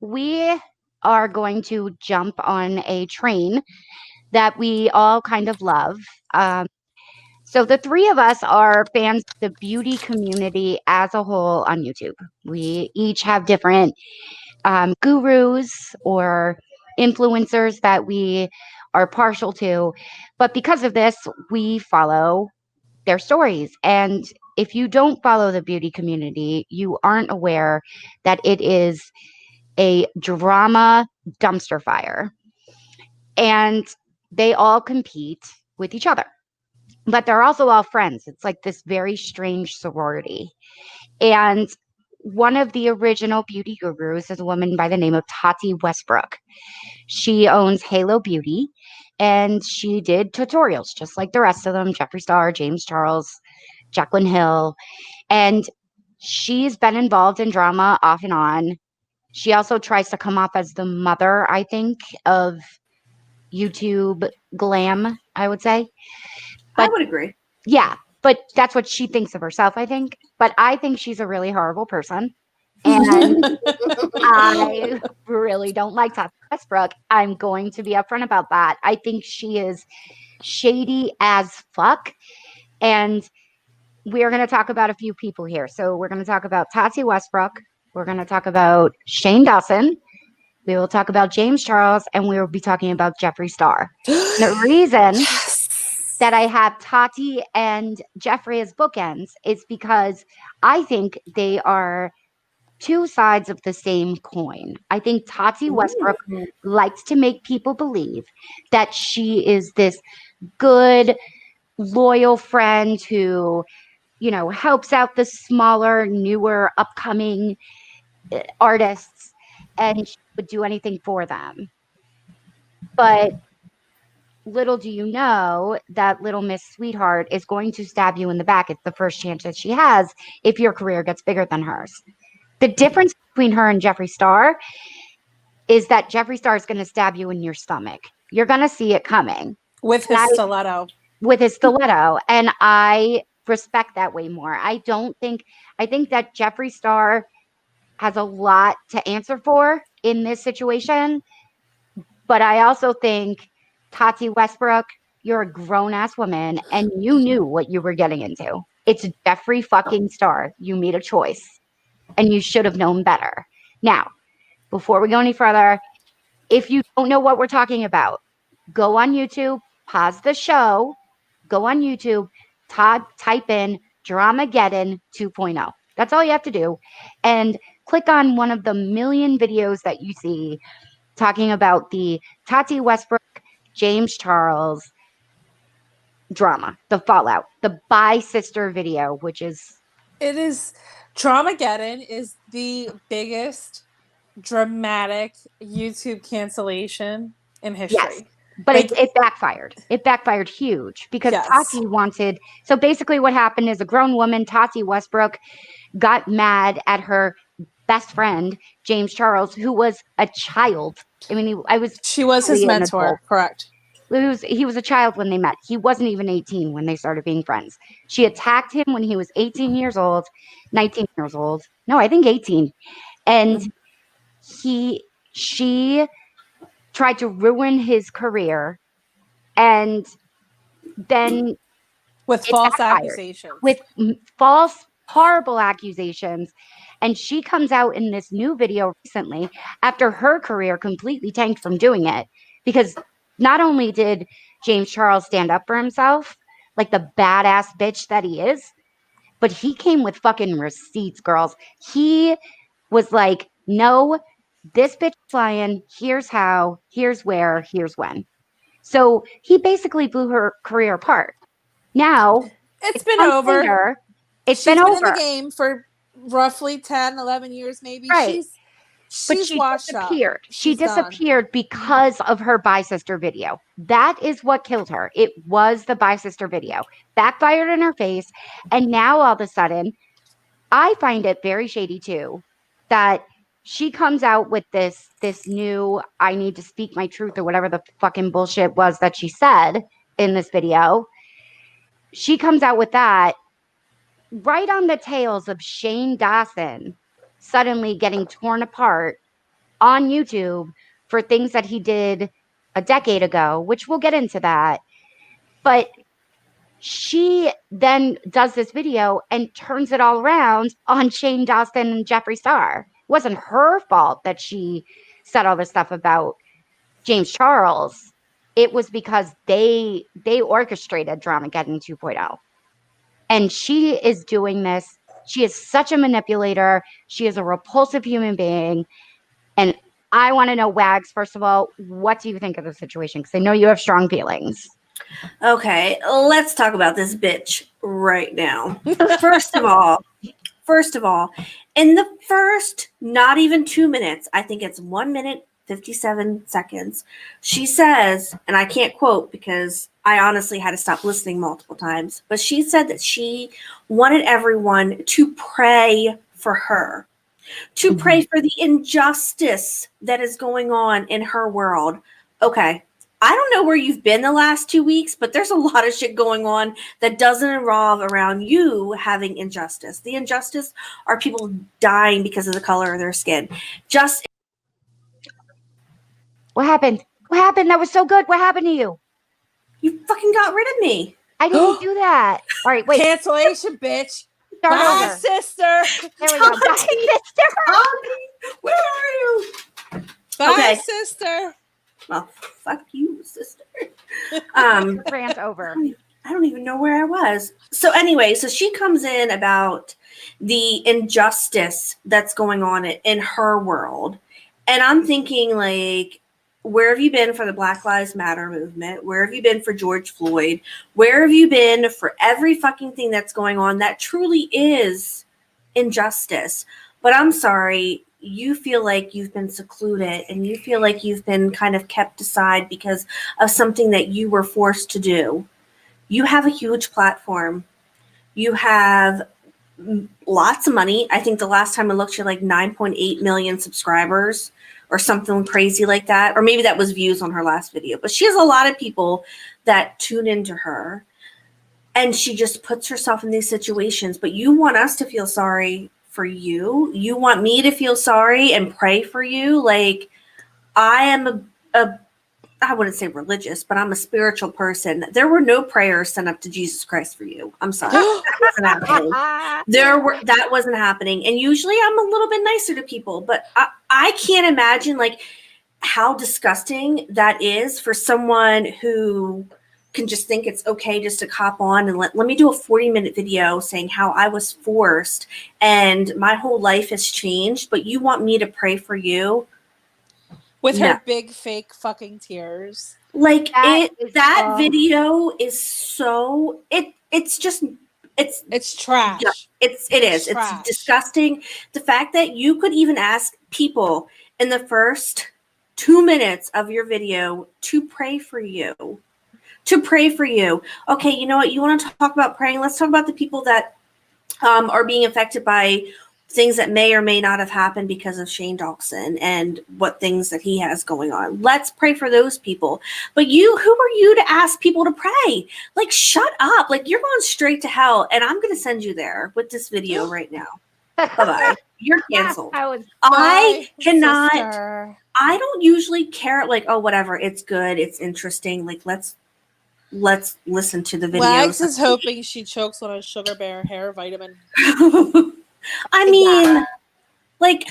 we are going to jump on a train that we all kind of love. Um, so the three of us are fans of the beauty community as a whole on YouTube. We each have different gurus or influencers that we are partial to. But because of this, we follow their stories. And if you don't follow the beauty community, you aren't aware that it is a drama dumpster fire. And they all compete with each other. But they're also all friends. It's like this very strange sorority. And one of the original beauty gurus is a woman by the name of Tati Westbrook. She owns Halo Beauty and she did tutorials just like the rest of them, Jefree Starr, James Charles, Jaclyn Hill. And she's been involved in drama off and on. She also tries to come off as the mother, I think, of YouTube glam, I would say. I But would agree. yeah, but that's what she thinks of herself, I think. But I think she's a really horrible person. And I really don't like Tati Westbrook. I'm going to be upfront about that. I think she is shady as fuck. And we are going to talk about a few people here. So we're going to talk about Tati Westbrook. We're going to talk about Shane Dawson. We will talk about James Charles, and we will be talking about Jefree Starr. The reason that I have Tati and Jefree as bookends is because I think they are two sides of the same coin. I think Tati Westbrook likes to make people believe that she is this good, loyal friend who, helps out the smaller, newer, upcoming artists and she would do anything for them. But little do you know that little Miss Sweetheart is going to stab you in the back. It's the first chance that she has if your career gets bigger than hers. The difference between her and Jefree Starr is that Jefree Starr is going to stab you in your stomach. You're going to see it coming. With his stiletto. With his stiletto. And I respect that way more. I think that Jefree Starr has a lot to answer for in this situation. But I also think Tati Westbrook, you're a grown-ass woman and you knew what you were getting into. It's Jefree fucking Starr. You made a choice and you should have known better. Now, before we go any further, if you don't know what we're talking about, go on YouTube, pause the show, go on YouTube, type in Dramageddon 2.0. That's all you have to do. And click on one of the million videos that you see talking about the Tati Westbrook, James Charles drama, the fallout, the Bi Sister video, which is... It is... Dramageddon is the biggest dramatic YouTube cancellation in history. Yes, but it backfired. It backfired huge because Tati wanted... So basically what happened is a grown woman, Tati Westbrook, got mad at her best friend, James Charles, who was a child. I mean, she was his mentor, correct. He was a child when they met. He wasn't even 18 when they started being friends. She attacked him when he was 18 years old, 19 years old. No, I think 18. And she tried to ruin his career. And then with false accusations. With false, horrible accusations. And she comes out in this new video recently after her career completely tanked from doing it. Because not only did James Charles stand up for himself, like the badass bitch that he is, but he came with fucking receipts, girls. He was like, no, this bitch is lying. Here's how, here's where, here's when. So he basically blew her career apart. Now, it's been over. Later, She's been in the game for roughly 10, 11 years, maybe. Right. She's disappeared. She disappeared because of her Bi Sister video. That is what killed her. It was the Bi Sister video. Backfired in her face. And now all of a sudden, I find it very shady too, that she comes out with this new, I need to speak my truth or whatever the fucking bullshit was that she said in this video. She comes out with that right on the tails of Shane Dawson suddenly getting torn apart on YouTube for things that he did a decade ago, which we'll get into that. But she then does this video and turns it all around on Shane Dawson and Jefree Starr. It wasn't her fault that she said all this stuff about James Charles. It was because they orchestrated Dramageddon 2.0. And she is doing this. She is such a manipulator. She is a repulsive human being. And I want to know, Wags, first of all, what do you think of the situation? Because I know you have strong feelings. Okay, let's talk about this bitch right now. First of all, in the first not even 2 minutes, I think it's 1 minute 57 seconds, she says, and I can't quote because I honestly had to stop listening multiple times, but she said that she wanted everyone to pray for her, to pray for the injustice that is going on in her world. Okay, I don't know where you've been the last 2 weeks, but there's a lot of shit going on that doesn't revolve around you having injustice. The injustice are people dying because of the color of their skin. Just What happened? What happened? That was so good. What happened to you? you fucking got rid of me. I didn't do that. All right, wait. Cancellation, bitch. Start Bye, over. sister. There we go. Bye, Tati, sister. where are you? Bye, Okay. sister. Well, fuck you, sister. Rant over. I don't even know where I was. So anyway, so she comes in about the injustice that's going on in her world. And I'm thinking, like, where have you been for the Black Lives Matter movement? Where have you been for George Floyd? Where have you been for every fucking thing that's going on that truly is injustice? But I'm sorry, you feel like you've been secluded and you feel like you've been kind of kept aside because of something that you were forced to do. You have a huge platform. You have lots of money. I think the last time I looked, you had like 9.8 million subscribers or something crazy like that. Or maybe that was views on her last video. But she has a lot of people that tune into her. And she just puts herself in these situations. But you want us to feel sorry for you. You want me to feel sorry and pray for you. Like, I am I wouldn't say religious, but I'm a spiritual person. There were no prayers sent up to Jesus Christ for you. I'm sorry. That wasn't happening. That wasn't happening. And usually I'm a little bit nicer to people, but I can't imagine like how disgusting that is for someone who can just think it's okay just to hop on and let me do a 40-minute video saying how I was forced and my whole life has changed, but you want me to pray for you? With her big fake fucking tears. Like that video is so it's trash. It is. It's disgusting. The fact that you could even ask people in the first 2 minutes of your video to pray for you. Okay, you know what? You want to talk about praying? Let's talk about the people that are being affected by things that may or may not have happened because of Shane Dawson and what things that he has going on. Let's pray for those people. But who are you to ask people to pray? Like, shut up. Like, you're going straight to hell. And I'm going to send you there with this video right now. Bye-bye. You're canceled. I cannot. Sister. I don't usually care. Like, oh, whatever. It's good. It's interesting. Like, let's listen to the video. Wags is hoping she chokes on a sugar bear hair vitamin. I mean, like,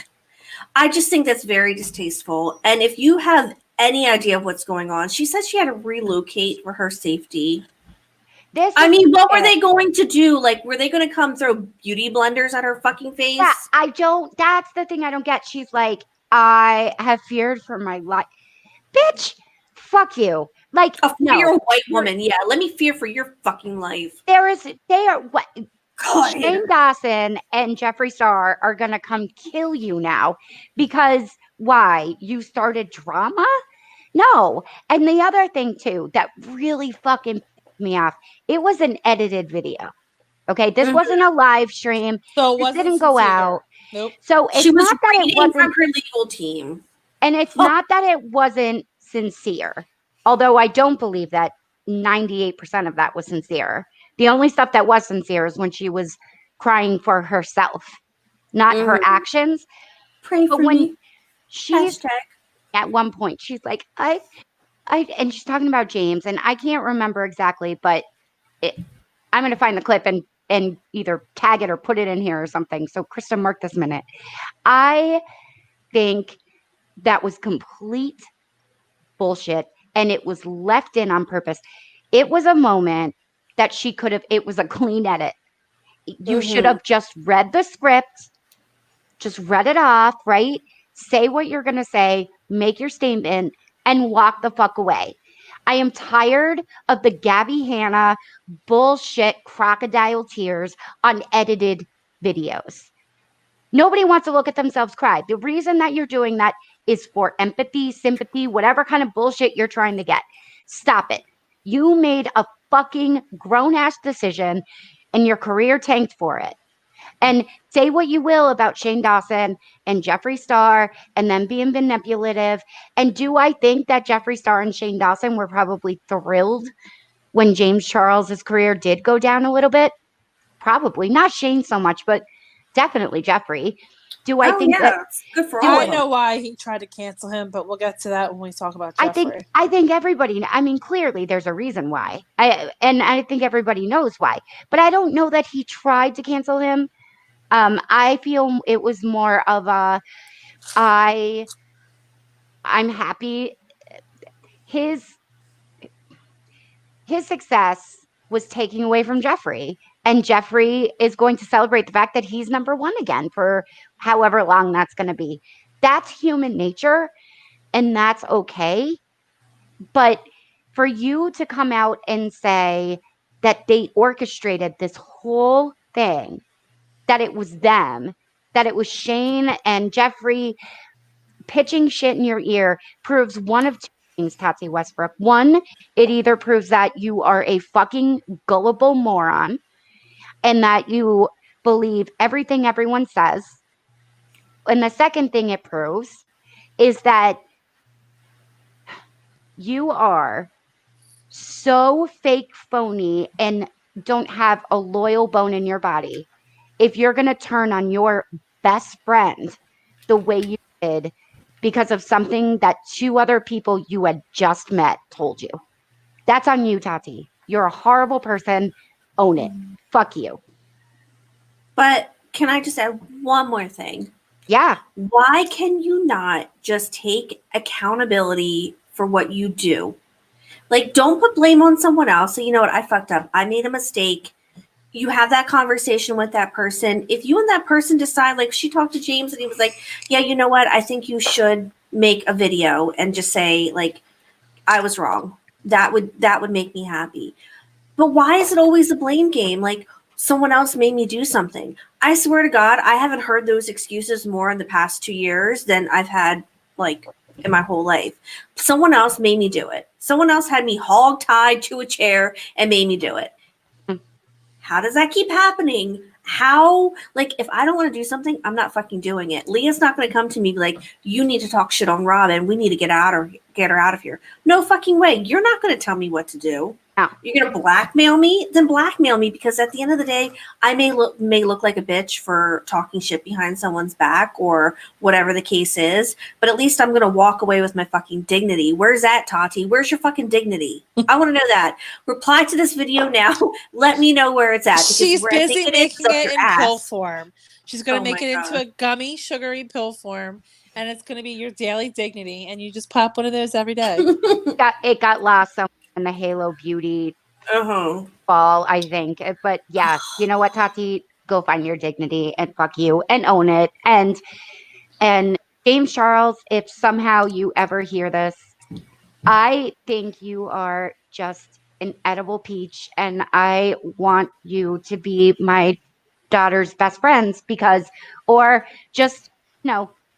I just think that's very distasteful. And if you have any idea of what's going on, she says she had to relocate for her safety. What were they going to do? Like, were they going to come throw beauty blenders at her fucking face? Yeah, that's the thing I don't get. She's like, I have feared for my life. Bitch, fuck you. Like, you're a white woman. Yeah, let me fear for your fucking life. Shane Dawson and Jefree Starr are going to come kill you now because why? You started drama? No. And the other thing too that really fucking pissed me off, it was an edited video. Okay, this wasn't a live stream. So it didn't go out. Nope. So it's she was not that it wasn't from her legal team. And it's not that it wasn't sincere. Although I don't believe that 98% of that was sincere. The only stuff that was sincere is when she was crying for herself, not her actions. Pray for me. She's Hashtag. at one point, she's like, and she's talking about James, and I can't remember exactly, but I'm going to find the clip and either tag it or put it in here or something. So, Krista, mark this minute. I think that was complete bullshit, and it was left in on purpose. It was a moment that she could have, it was a clean edit. You should have just read the script, just read it off, right? Say what you're going to say, make your statement, and walk the fuck away. I am tired of the Gabby Hanna bullshit crocodile tears on edited videos. Nobody wants to look at themselves cry. The reason that you're doing that is for empathy, sympathy, whatever kind of bullshit you're trying to get. Stop it. You made a fucking grown-ass decision and your career tanked for it. And say what you will about Shane Dawson and Jefree Starr and them being manipulative. And do I think that Jefree Starr and Shane Dawson were probably thrilled when James Charles's career did go down a little bit? Probably. Not Shane so much, but definitely Jefree. Do I think that it's good for do all I of them. know why he tried to cancel him, but we'll get to that when we talk about Jeffrey. I think everybody, I mean, clearly there's a reason why. I think everybody knows why. But I don't know that he tried to cancel him. I feel it was more of a I'm happy. His success was taking away from Jefree, and Jefree is going to celebrate the fact that he's number one again for however long that's going to be. That's human nature, and that's okay. But for you to come out and say that they orchestrated this whole thing, that it was them, that it was Shane and Jefree pitching shit in your ear, proves one of two things, Tati Westbrook. One, it either proves that you are a fucking gullible moron and that you believe everything everyone says. And the second thing it proves is that you are so fake phony and don't have a loyal bone in your body if you're going to turn on your best friend the way you did because of something that two other people you had just met told you. That's on you, Tati. You're a horrible person. Own it. Fuck you. But can I just add one more thing? Yeah. Why can you not just take accountability for what you do? Like, don't put blame on someone else. So, you know what? I fucked up. I made a mistake. You have that conversation with that person. If you and that person decide, like, she talked to James and he was like, yeah, you know what? I think you should make a video and just say, like, I was wrong. That would make me happy. But why is it always a blame game? Like, someone else made me do something. I swear to God, I haven't heard those excuses more in the past 2 years than I've had, like, in my whole life. Someone else made me do it. Someone else had me hog tied to a chair and made me do it. How does that keep happening? How, like, if I don't want to do something, I'm not fucking doing it. Leah's not going to come to me like, you need to talk shit on Robin. We need to get her out of here. No fucking way. You're not going to tell me what to do. No. You're going to blackmail me? Then blackmail me, because at the end of the day, I may look like a bitch for talking shit behind someone's back or whatever the case is, but at least I'm going to walk away with my fucking dignity. Where's that, Tati? Where's your fucking dignity? I want to know that. Reply to this video now. Let me know where it's at. She's busy making it in pill ass. form. She's going to make it my into a gummy, sugary pill form, and it's going to be your daily dignity, and you just pop one of those every day. It got lost somewhere in the Halo Beauty ball, I think. But yeah, you know what, Tati? Go find your dignity and fuck you and own it. And James Charles, if somehow you ever hear this, I think you are just an edible peach, and I want you to be my daughter's best friends or just,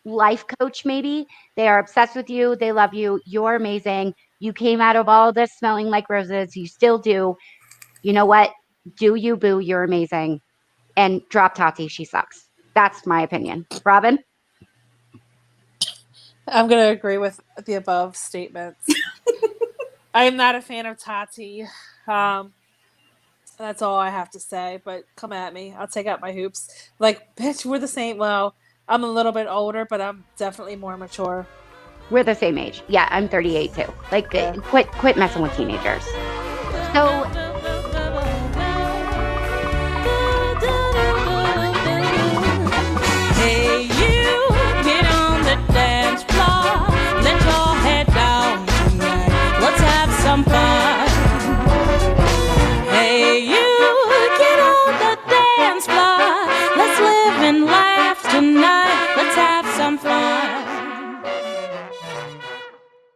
life coach maybe. They are obsessed with you. They love you. You're amazing. You came out of all this smelling like roses. You still do. You know what? Do you, boo? You're amazing. And drop Tati. She sucks. That's my opinion. Robin? I'm going to agree with the above statements. I am not a fan of Tati. That's all I have to say, but come at me. I'll take out my hoops. Like, bitch, we're the same. Well, I'm a little bit older, but I'm definitely more mature. We're the same age. Yeah, I'm 38 too. Like, Yeah. quit messing with teenagers. So